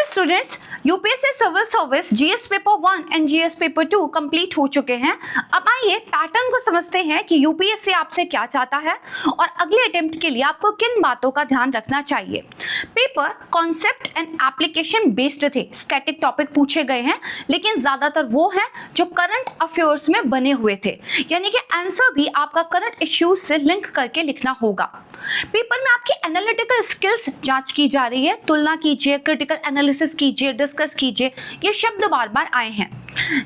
Students, UPSC civil service GS paper 1 and GS paper 2 complete हो चुके हैं। अब आइए पैटर्न को समझते हैं कि यूपीएससी आपसे क्या चाहता है और अगले अटेम्प्ट के लिए आपको किन बातों का ध्यान रखना चाहिए। Paper concept and application based थे, स्टैटिक टॉपिक पूछे गए हैं, लेकिन ज्यादातर वो हैं जो करंट अफेयर्स में बने हुए थे, यानी कि आंसर भी आपका करंट इश्यूज से लिंक करके लिखना होगा। पेपर में आपकी एनालिटिकल स्किल्स जांच की जा रही है, तुलना कीजिए, क्रिटिकल एनालिसिस कीजिए, डिस्कस कीजिए, ये शब्द बार बार आए हैं।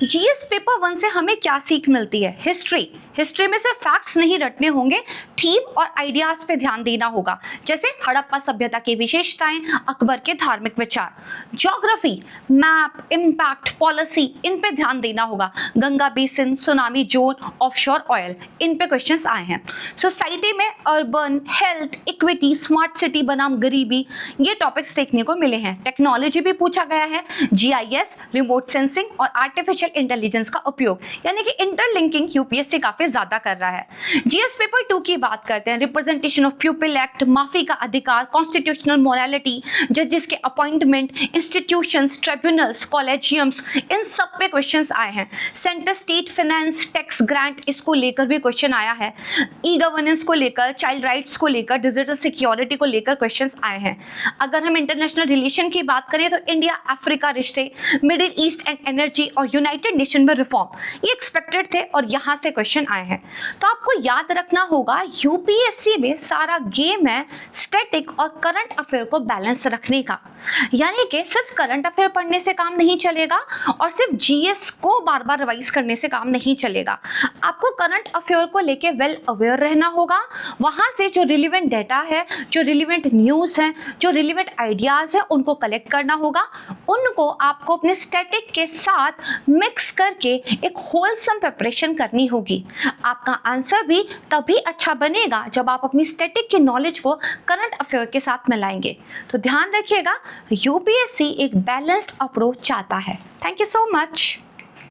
जीएस पेपर 1 से हमें क्या सीख मिलती है? हिस्ट्री में सिर्फ फैक्ट्स नहीं रटने होंगे, थीम और आइडियाज पे ध्यान देना होगा, जैसे हड़प्पा सभ्यता की विशेषताएं, अकबर के धार्मिक विचार। ज्योग्राफी, मैप, इम्पैक्ट, पॉलिसी, इन पे ध्यान देना होगा। Ganga basin, tsunami zone, offshore oil, इन पे क्वेश्चंस आए हैं। सोसाइटी में urban, health, equity, smart city बनाम गरीबी, ये टॉपिक्स देखने को मिले हैं। टेक्नोलॉजी भी पूछा गया है, जीआईएस, रिमोट सेंसिंग और आर्टिफिशियल इंटेलिजेंस का उपयोग, यानी कि इंटरलिंकिंग यूपीएससी काफी ज्यादा कर रहा है। जीएस पेपर 2 की बात करते हैं। रिप्रेजेंटेशन ऑफ पीपल एक्ट, माफी का अधिकार, कॉन्स्टिट्यूशनल मोरालिटी, जजेस के अपॉइंटमेंट, इंस्टीट्यूशंस, ट्रिब्यूनल्स, कॉलेजियम्स, इन सब पे क्वेश्चंस आए हैं। Centre state finance, tax grant, इसको लेकर भी क्वेश्चन आया है। ई गवर्नेंस को लेकर, चाइल्ड राइट्स को लेकर, डिजिटल सिक्योरिटी को लेकर क्वेश्चंस आए हैं। अगर हम इंटरनेशनल रिलेशन की बात करें तो इंडिया अफ्रीका रिश्ते, मिडिल ईस्ट एंड एनर्जी और यूनाइटेड नेशन में रिफॉर्म, ये एक्सपेक्टेड थे और यहां से क्वेश्चन आए हैं। तो आपको याद रखना होगा यूपीएससी में सारा गेम है स्टैटिक और करंट अफेयर को बैलेंस रखने का, यानी कि सिर्फ करंट अफेयर पढ़ने से काम नहीं चलेगा और सिर्फ जीएस को बार बार रिवाइज करने से काम नहीं चलेगा। आपको करंट अफेयर को लेके वेल अवेयर रहना होगा, वहां से जो रिलेवेंट डाटा है, जो रिलेवेंट न्यूज है, जो रिलेवेंट आइडियाज है, उनको कलेक्ट करना होगा। उनको आपको अपने स्टैटिक के साथ मिक्स करके एक होलसम प्रिपरेशन करनी होगी। आपका आंसर भी तभी अच्छा बनेगा जब आप अपनी स्टैटिक की नॉलेज को करंट अफेयर के साथ मिलाएंगे। तो ध्यान रखिएगा, यूपीएससी एक बैलेंस्ड अप्रोच चाहता है। Thank you so much.